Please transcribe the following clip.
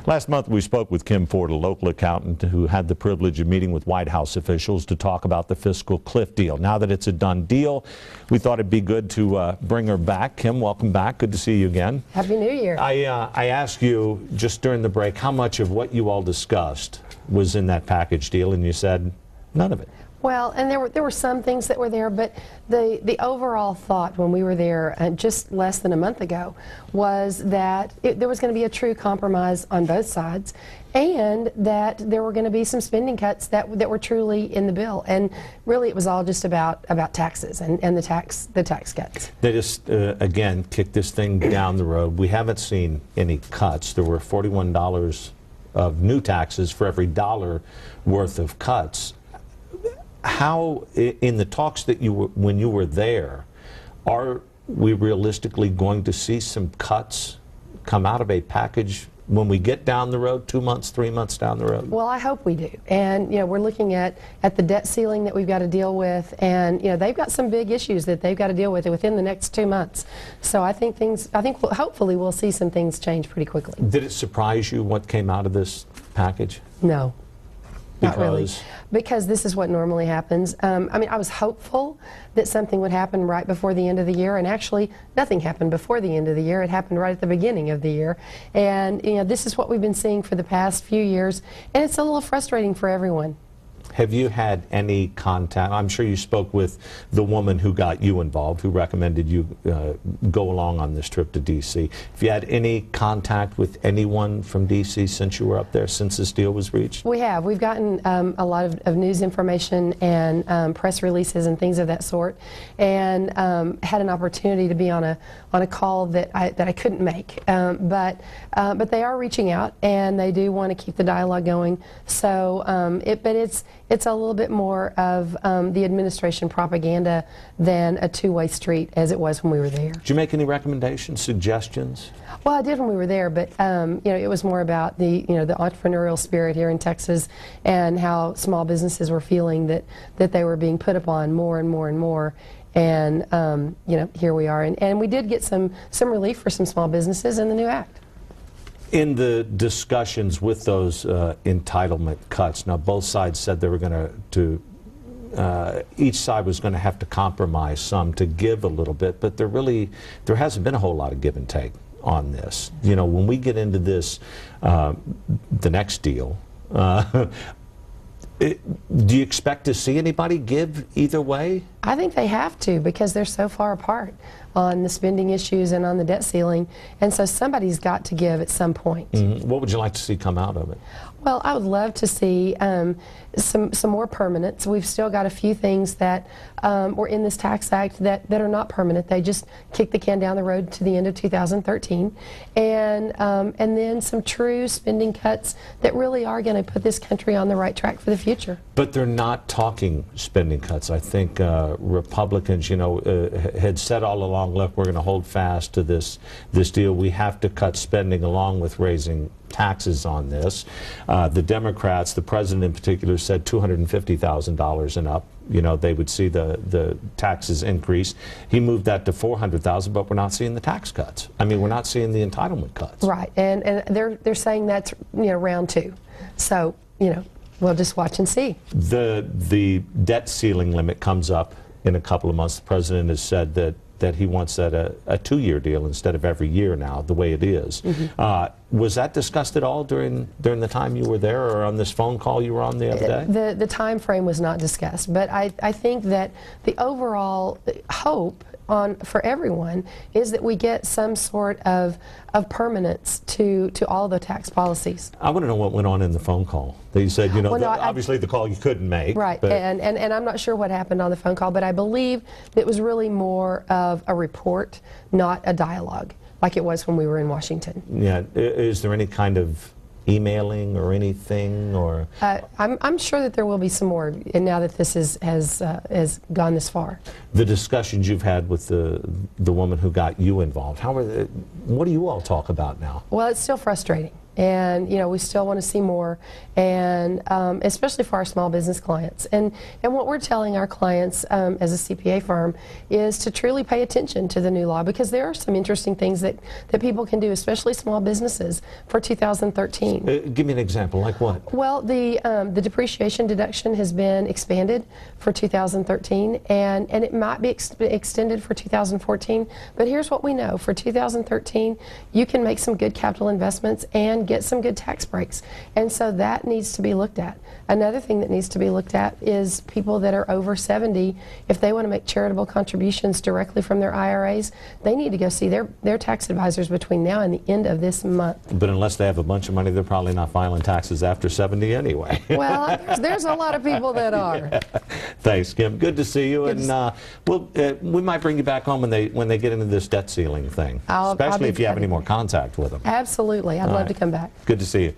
Last month, we spoke with Kim Ford, a local accountant who had the privilege of meeting with White House officials to talk about the fiscal cliff deal. Now that it's a done deal, we thought it'd be good to bring her back. Kim, welcome back. Good to see you again. Happy New Year. I asked you just during the break how much of what you all discussed was in that package deal, and you said none of it. Well, and there were some things that were there, but the overall thought when we were there just less than a month ago was that there was going to be a true compromise on both sides, and that there were going to be some spending cuts that were truly in the bill. And really, it was all just about taxes and the tax cuts. They just again kicked this thing down the road. We haven't seen any cuts. There were $41 of new taxes for every dollar worth of cuts. How, in the talks that when you were there, are we realistically going to see some cuts come out of a package when we get down the road, 2 months, 3 months down the road? Well, I hope we do. And we're looking at the debt ceiling that we've got to deal with, and they've got some big issues that they've got to deal with within the next 2 months. So I think hopefully we'll see some things change pretty quickly. Did it surprise you what came out of this package? No. Not really, Because? because this is what normally happens. I mean, I was hopeful that something would happen right before the end of the year, and actually nothing happened before the end of the year. It happened right at the beginning of the year. And this is what we've been seeing for the past few years, and it's a little frustrating for everyone. Have you had any contact? I'm sure you spoke with the woman who got you involved, who recommended you go along on this trip to D.C. Have you had any contact with anyone from D.C. since you were up there, since this deal was reached? We have. We've gotten a lot of news information and press releases and things of that sort, and had an opportunity to be on a call that I couldn't make. But they are reaching out, and they do want to keep the dialogue going. So, it's a little bit more of the administration propaganda than a two-way street as it was when we were there. Did you make any recommendations, suggestions? Well, I did when we were there, but it was more about the entrepreneurial spirit here in Texas, and how small businesses were feeling that they were being put upon more and more and more. And here we are, and we did get some relief for some small businesses in the new act. In the discussions with those entitlement cuts, now both sides said they were going to each side was going to have to compromise some to give a little bit, but there hasn't been a whole lot of give and take on this. When we get into this, the next deal, do you expect to see anybody give either way? I think they have to, because they're so far apart on the spending issues and on the debt ceiling, and so somebody's got to give at some point. Mm-hmm. What would you like to see come out of it? Well, I would love to see some more permanence. We've still got a few things that were in this tax act that are not permanent. They just kick the can down the road to the end of 2013, and then some true spending cuts that really are going to put this country on the right track for the future. But they're not talking spending cuts. I think Republicans, had said all along, look, we're going to hold fast to this deal. We have to cut spending along with raising taxes on this. The Democrats, the president in particular, said $250,000 and up. They would see the taxes increase. He moved that to $400,000, but we're not seeing the tax cuts. I mean, we're not seeing the entitlement cuts. Right, and they're saying that's round two. So we'll just watch and see. The debt ceiling limit comes up in a couple of months. The president has said that he wants that a 2-year deal instead of every year now, the way it is. Mm-hmm. Was that discussed at all during the time you were there, or on this phone call you were on the other day? The time frame was not discussed, but I think that the overall hope for everyone is that we get some sort of permanence to all the tax policies. I want to know what went on in the phone call. They said, obviously the call you couldn't make. Right, and I'm not sure what happened on the phone call, but I believe it was really more of a report, not a dialogue, like it was when we were in Washington. Yeah, is there any kind of emailing or anything, or? I'm sure that there will be some more, and now that this has gone this far. The discussions you've had with the woman who got you involved, what do you all talk about now? Well, it's still frustrating. And we still want to see more, and especially for our small business clients. And what we're telling our clients as a CPA firm is to truly pay attention to the new law, because there are some interesting things that people can do, especially small businesses, for 2013. Give me an example, like what? Well, the depreciation deduction has been expanded for 2013, and it might be extended for 2014. But here's what we know: for 2013, you can make some good capital investments and get some good tax breaks, and so that needs to be looked at. Another thing that needs to be looked at is people that are over 70. If they want to make charitable contributions directly from their IRAs, they need to go see their tax advisors between now and the end of this month. But unless they have a bunch of money, they're probably not filing taxes after 70 anyway. Well, there's a lot of people that are. Yeah. Thanks, Kim. Good to see you. And we might bring you back on when they get into this debt ceiling thing, especially if you have any more contact with them. Absolutely. I'd love to come back. Good to see you.